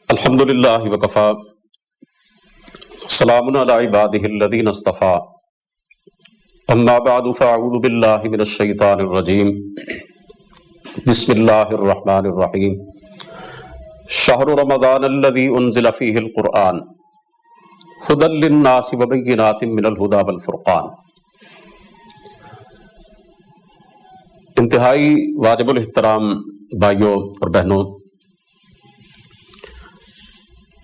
الحمدللہ وکفا سلام علی عبادہ الذین اصطفی اما بعد فاعوذ باللہ من الشیطان الرجیم بسم اللہ الرحمن الرحیم شہر رمضان الذی انزل فیہ القرآن ھدی للناس وبینات من الھدی والفرقان۔ انتہائی واجب الاحترام بھائیوں اور بہنوں،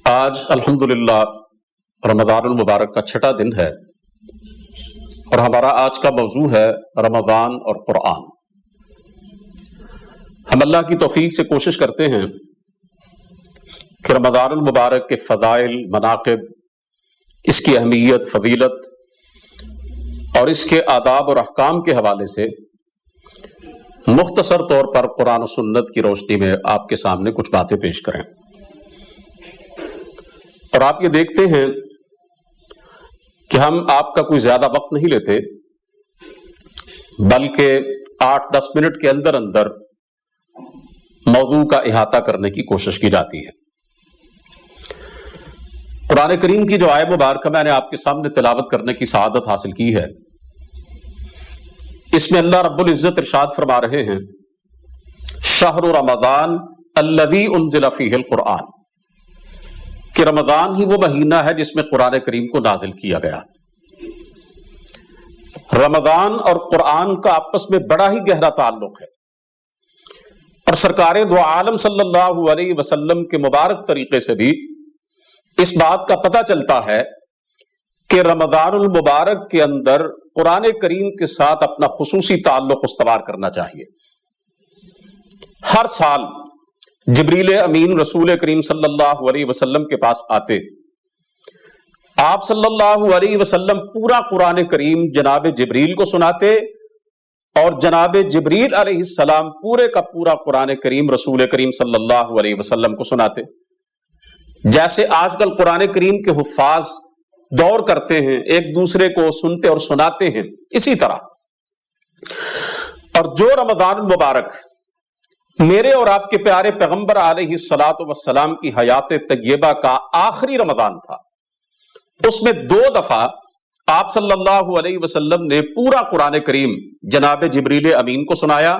آج الحمدللہ رمضان المبارک کا چھٹا دن ہے اور ہمارا آج کا موضوع ہے رمضان اور قرآن۔ ہم اللہ کی توفیق سے کوشش کرتے ہیں کہ رمضان المبارک کے فضائل، مناقب، اس کی اہمیت، فضیلت اور اس کے آداب اور احکام کے حوالے سے مختصر طور پر قرآن و سنت کی روشنی میں آپ کے سامنے کچھ باتیں پیش کریں۔ اور آپ یہ دیکھتے ہیں کہ ہم آپ کا کوئی زیادہ وقت نہیں لیتے، بلکہ 8-10 منٹ کے اندر اندر موضوع کا احاطہ کرنے کی کوشش کی جاتی ہے۔ قرآن کریم کی جو آیت مبارکہ میں نے آپ کے سامنے تلاوت کرنے کی سعادت حاصل کی ہے، اس میں اللہ رب العزت ارشاد فرما رہے ہیں شہر رمضان الذی انزل فیہ القرآن، کہ رمضان ہی وہ مہینہ ہے جس میں قرآن کریم کو نازل کیا گیا۔ رمضان اور قرآن کا آپس میں بڑا ہی گہرا تعلق ہے، اور سرکار دو عالم صلی اللہ علیہ وسلم کے مبارک طریقے سے بھی اس بات کا پتہ چلتا ہے کہ رمضان المبارک کے اندر قرآن کریم کے ساتھ اپنا خصوصی تعلق استوار کرنا چاہیے۔ ہر سال جبریل امین رسول کریم صلی اللہ علیہ وسلم کے پاس آتے، آپ صلی اللہ علیہ وسلم پورا قرآن کریم جناب جبریل کو سناتے، اور جناب جبریل علیہ السلام پورے کا پورا قرآن کریم رسول کریم صلی اللہ علیہ وسلم کو سناتے۔ جیسے آج کل قرآن کریم کے حفاظ دور کرتے ہیں، ایک دوسرے کو سنتے اور سناتے ہیں، اسی طرح اور جو رمضان المبارک میرے اور آپ کے پیارے پیغمبر علیہ الصلوۃ والسلام کی حیات طیبہ کا آخری رمضان تھا، اس میں 2 دفعہ آپ صلی اللہ علیہ وسلم نے پورا قرآن کریم جناب جبریل امین کو سنایا،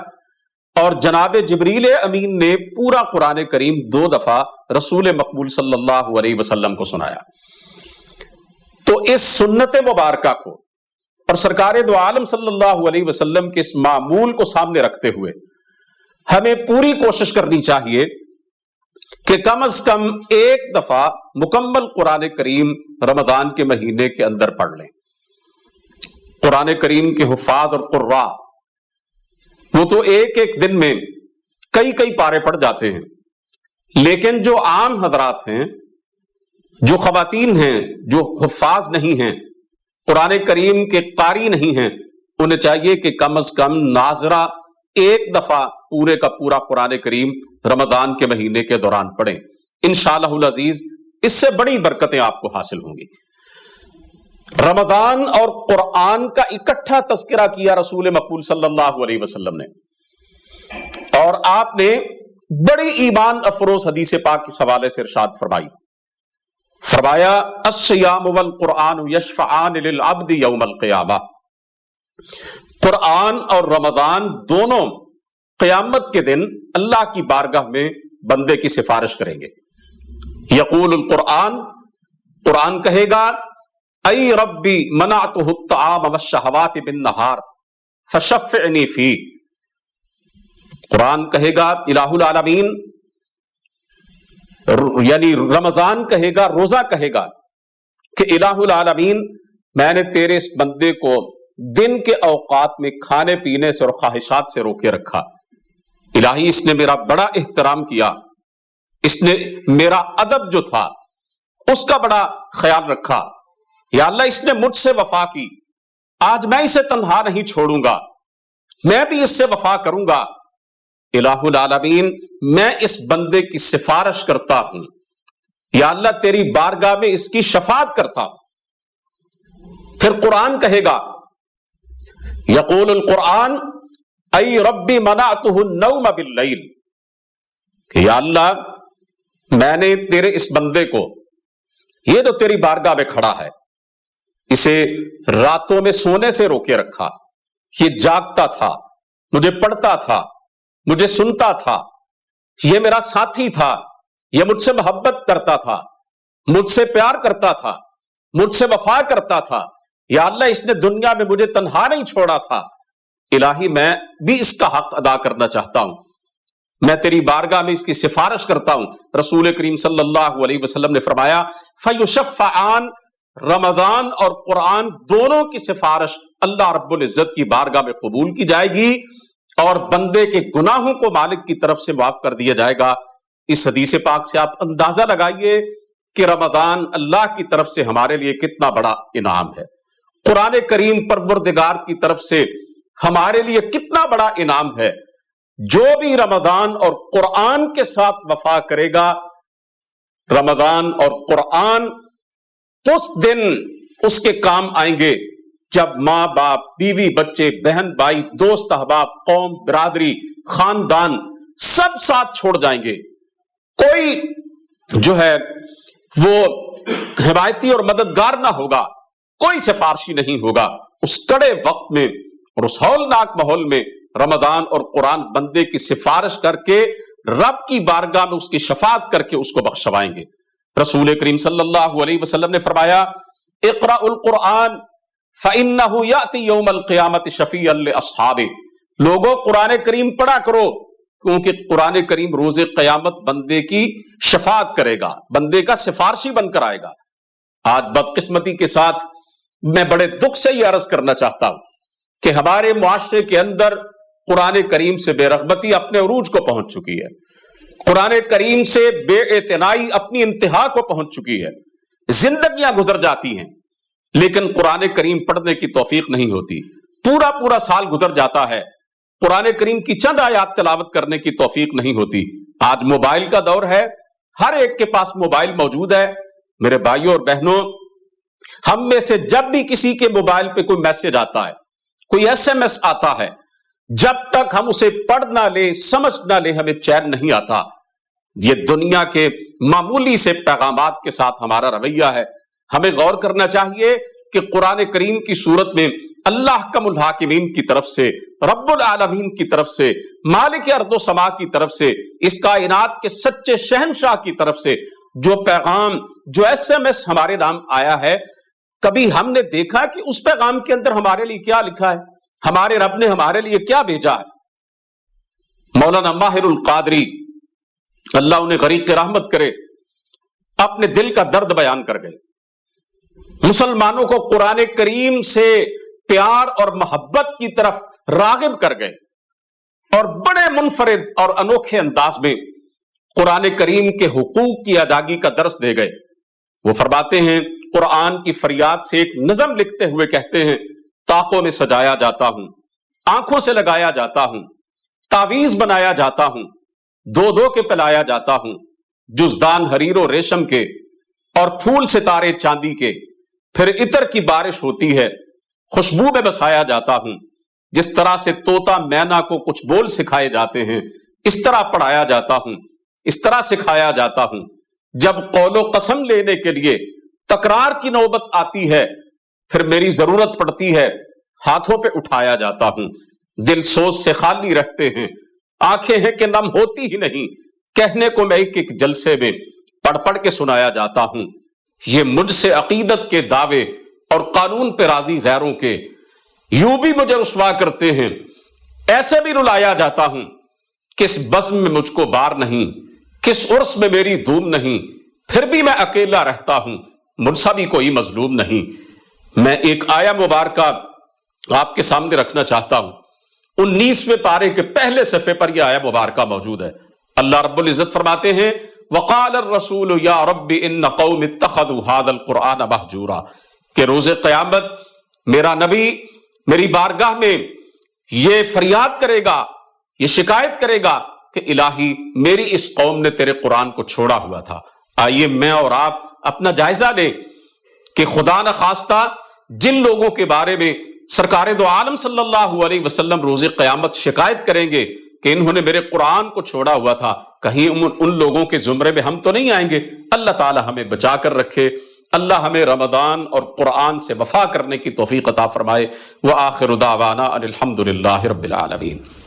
اور جناب جبریل امین نے پورا قرآن کریم 2 دفعہ رسول مقبول صلی اللہ علیہ وسلم کو سنایا۔ تو اس سنت مبارکہ کو اور سرکار دو عالم صلی اللہ علیہ وسلم کے اس معمول کو سامنے رکھتے ہوئے ہمیں پوری کوشش کرنی چاہیے کہ کم از کم 1 دفعہ مکمل قرآن کریم رمضان کے مہینے کے اندر پڑھ لیں۔ قرآن کریم کے حفاظ اور قراء وہ تو ایک دن میں کئی پارے پڑھ جاتے ہیں، لیکن جو عام حضرات ہیں، جو خواتین ہیں، جو حفاظ نہیں ہیں، قرآن کریم کے قاری نہیں ہیں، انہیں چاہیے کہ کم از کم ناظرہ 1 دفعہ پورے کا پورا قرآن کریم رمضان کے مہینے کے دوران پڑھیں۔ انشاءاللہ العزیز اس سے بڑی برکتیں آپ کو حاصل ہوں گی۔ رمضان اور قرآن کا اکٹھا تذکرہ کیا رسول مقبول صلی اللہ علیہ وسلم نے، اور آپ نے بڑی ایمان افروز حدیث پاک کے حوالے سے ارشاد فرمایا الصیام والقرآن یشفعان للعبد یوم القیامہ، قرآن اور رمضان دونوں قیامت کے دن اللہ کی بارگاہ میں بندے کی سفارش کریں گے۔ یقول القرآن، قرآن کہے گا ای ربی منعتہ الطعام والشہوات بالنہار فشفعنی فیہ، قرآن کہے گا، الہ العالمین یعنی رمضان کہے گا، روزہ کہے گا کہ الہ العالمین میں نے تیرے اس بندے کو دن کے اوقات میں کھانے پینے سے اور خواہشات سے روکے رکھا، الہی اس نے میرا بڑا احترام کیا، اس نے میرا ادب جو تھا اس کا بڑا خیال رکھا، یا اللہ اس نے مجھ سے وفا کی، آج میں اسے تنہا نہیں چھوڑوں گا، میں بھی اس سے وفا کروں گا، الہ العالمین میں اس بندے کی سفارش کرتا ہوں، یا اللہ تیری بارگاہ میں اس کی شفاعت کرتا ہوں۔ پھر قرآن کہے گا، یقول القرآن ای ربی منعتہ النوم باللیل، کہ یا اللہ میں نے تیرے اس بندے کو، یہ جو تیری بارگاہ میں کھڑا ہے، اسے راتوں میں سونے سے روکے رکھا. یہ جاگتا تھا، مجھے پڑھتا تھا، مجھے سنتا تھا، یہ میرا ساتھی تھا، یہ مجھ سے محبت کرتا تھا، مجھ سے پیار کرتا تھا، مجھ سے وفا کرتا تھا. یا اللہ اس نے دنیا میں مجھے تنہا نہیں چھوڑا تھا. الہی میں بھی اس کا حق ادا کرنا چاہتا ہوں، میں تیری بارگاہ میں اس کی سفارش کرتا ہوں. رسول کریم صلی اللہ علیہ وسلم نے فرمایا فیشفعان، رمضان اور قرآن دونوں کی سفارش اللہ رب العزت کی بارگاہ میں قبول کی جائے گی اور بندے کے گناہوں کو مالک کی طرف سے معاف کر دیا جائے گا. اس حدیث پاک سے آپ اندازہ لگائیے کہ رمضان اللہ کی طرف سے ہمارے لیے کتنا بڑا انعام ہے. قرآن کریم پروردگار کی طرف سے ہمارے لیے کتنا بڑا انعام ہے. جو بھی رمضان اور قرآن کے ساتھ وفا کرے گا، رمضان اور قرآن اس دن اس کے کام آئیں گے جب ماں باپ، بیوی بچے، بہن بھائی، دوست احباب، قوم برادری، خاندان سب ساتھ چھوڑ جائیں گے. کوئی جو ہے وہ حمایتی اور مددگار نہ ہوگا، کوئی سفارشی نہیں ہوگا. اس کڑے وقت میں اور اس ہولناک ماحول میں رمضان اور قرآن بندے کی سفارش کر کے رب کی بارگاہ میں اس کی شفاعت کر کے اس کو بخشوائیں گے. رسول کریم صلی اللہ علیہ وسلم نے فرمایا اقرأ القرآن فإنه يأتي يوم القیامت شفیعا لأصحابہ. لوگوں قرآن کریم پڑھا کرو کیونکہ قرآن کریم روز قیامت بندے کی شفاعت کرے گا، بندے کا سفارشی بن کر آئے گا. آج بدقسمتی کے ساتھ میں بڑے دکھ سے یہ عرض کرنا چاہتا ہوں کہ ہمارے معاشرے کے اندر قرآن کریم سے بے رغبتی اپنے عروج کو پہنچ چکی ہے، قرآن کریم سے بے اعتنائی اپنی انتہا کو پہنچ چکی ہے. زندگیاں گزر جاتی ہیں لیکن قرآن کریم پڑھنے کی توفیق نہیں ہوتی. پورا سال گزر جاتا ہے، قرآن کریم کی چند آیات تلاوت کرنے کی توفیق نہیں ہوتی. آج موبائل کا دور ہے، ہر ایک کے پاس موبائل موجود ہے. میرے بھائیوں اور بہنوں، ہم میں سے جب بھی کسی کے موبائل پہ کوئی میسج آتا ہے، کوئی SMS آتا ہے، جب تک ہم اسے پڑھ نہ لیں، سمجھ نہ لیں، ہمیں چین نہیں آتا. یہ دنیا کے معمولی سے پیغامات کے ساتھ ہمارا رویہ ہے. ہمیں غور کرنا چاہیے کہ قرآن کریم کی صورت میں اللہ حکم الحاکمین کی طرف سے، رب العالمین کی طرف سے، مالک ارض و سما کی طرف سے، اس کائنات کے سچے شہنشاہ کی طرف سے جو پیغام، جو SMS ہمارے نام آیا ہے، کبھی ہم نے دیکھا کہ اس پیغام کے اندر ہمارے لیے کیا لکھا ہے؟ ہمارے رب نے ہمارے لیے کیا بھیجا ہے؟ مولانا ماہر القادری، اللہ انہیں غریق رحمت کرے، اپنے دل کا درد بیان کر گئے. مسلمانوں کو قرآن کریم سے پیار اور محبت کی طرف راغب کر گئے اور بڑے منفرد اور انوکھے انداز میں قرآن کریم کے حقوق کی ادائیگی کا درس دے گئے. وہ فرماتے ہیں، قرآن کی فریاد سے ایک نظم لکھتے ہوئے کہتے ہیں، طاقوں میں سجایا جاتا ہوں، آنکھوں سے لگایا جاتا ہوں، تعویذ بنایا جاتا ہوں، دو کے پلایا جاتا ہوں، جزدان حریر و ریشم کے اور پھول ستارے چاندی کے، پھر عطر کی بارش ہوتی ہے، خوشبو میں بسایا جاتا ہوں. جس طرح سے طوطا مینا کو کچھ بول سکھائے جاتے ہیں، اس طرح پڑھایا جاتا ہوں، اس طرح سکھایا جاتا ہوں. جب قول و قسم لینے کے لیے تکرار کی نوبت آتی ہے، پھر میری ضرورت پڑتی ہے، ہاتھوں پہ اٹھایا جاتا ہوں. دل سوچ سے خالی رہتے ہیں، آنکھیں ہیں کہ نم ہوتی ہی نہیں، کہنے کو میں ایک جلسے میں پڑھ کے سنایا جاتا ہوں. یہ مجھ سے عقیدت کے دعوے اور قانون پہ راضی غیروں کے یوں بھی مجھے رسوا کرتے ہیں، ایسے بھی رلایا جاتا ہوں. کس بزم میں مجھ کو بار نہیں، کس عرس میں میری دھوم نہیں، پھر بھی میں اکیلا رہتا ہوں، مجھ سا بھی کوئی مظلوم نہیں. میں ایک آیا مبارکہ آپ کے سامنے رکھنا چاہتا ہوں. 19ویں پارے کے پہلے صفحے پر یہ آیا مبارکہ موجود ہے. اللہ رب العزت فرماتے ہیں، وقال الرسول یا رب ان قوم اتخذوا هذا القرآن مہجورا، کہ روز قیامت میرا نبی میری بارگاہ میں یہ فریاد کرے گا، یہ شکایت کرے گا کہ الہی میری اس قوم نے تیرے قرآن کو چھوڑا ہوا تھا. آئیے میں اور آپ اپنا جائزہ لیں کہ خدا نخواستہ جن لوگوں کے بارے میں سرکار دو عالم صلی اللہ علیہ وسلم روز قیامت شکایت کریں گے کہ انہوں نے میرے قرآن کو چھوڑا ہوا تھا، کہیں ان لوگوں کے زمرے میں ہم تو نہیں آئیں گے۔ اللہ تعالی ہمیں بچا کر رکھے، اللہ ہمیں رمضان اور قرآن سے وفا کرنے کی توفیق عطا فرمائے۔ وآخر دعوانا ان الحمد للہ رب العالمین۔